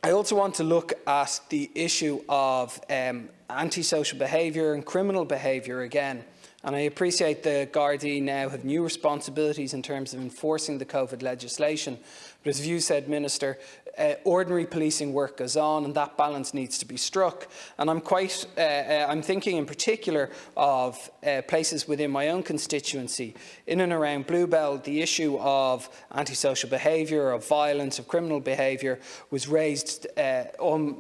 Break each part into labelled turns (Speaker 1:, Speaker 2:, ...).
Speaker 1: I also want to look at the issue of antisocial behaviour and criminal behaviour again. And I appreciate the Gardaí now have new responsibilities in terms of enforcing the COVID legislation. But as you said, Minister, ordinary policing work goes on, and that balance needs to be struck. And I'm thinking in particular of places within my own constituency. In and around Bluebell, the issue of antisocial behaviour, of violence, of criminal behaviour was raised on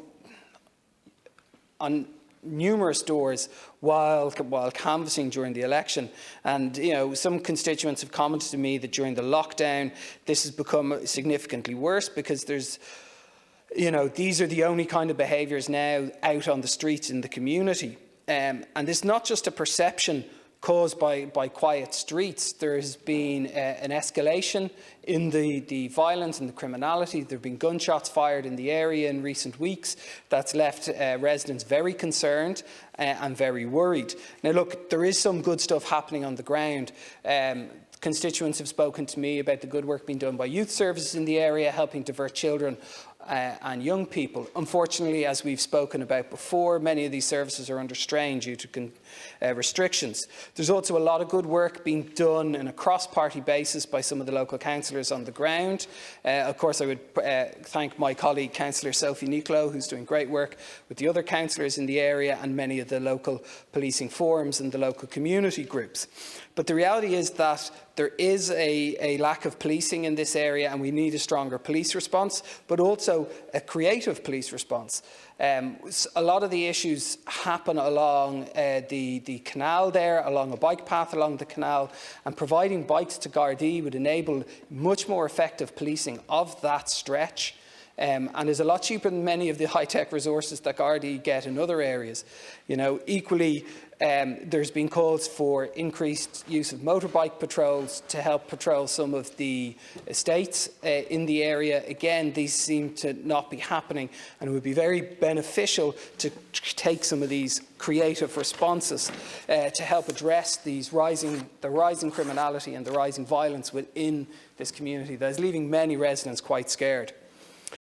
Speaker 1: numerous doors while canvassing during the election. And some constituents have commented to me that during the lockdown this has become significantly worse, because these are the only kind of behaviours now out on the streets in the community. And it's not just a perception caused by quiet streets. There has been an escalation in the violence and the criminality. There have been gunshots fired in the area in recent weeks. That's left residents very concerned and very worried. Now look, there is some good stuff happening on the ground. Constituents have spoken to me about the good work being done by youth services in the area, helping divert children and young people. Unfortunately, as we've spoken about before, many of these services are under strain due to restrictions. There's also a lot of good work being done on a cross-party basis by some of the local councillors on the ground. Of course, I would thank my colleague, Councillor Sophie Nicolo, who's doing great work with the other councillors in the area and many of the local policing forums and the local community groups. But the reality is that there is a lack of policing in this area, and we need a stronger police response, but also a creative police response. A lot of the issues happen along the canal there, along a bike path along the canal, and providing bikes to Gardaí would enable much more effective policing of that stretch. And is a lot cheaper than many of the high-tech resources that Gardaí get in other areas. Equally, there's been calls for increased use of motorbike patrols to help patrol some of the estates in the area. Again, these seem to not be happening, and it would be very beneficial to take some of these creative responses to help address the rising criminality and the rising violence within this community that is leaving many residents quite scared.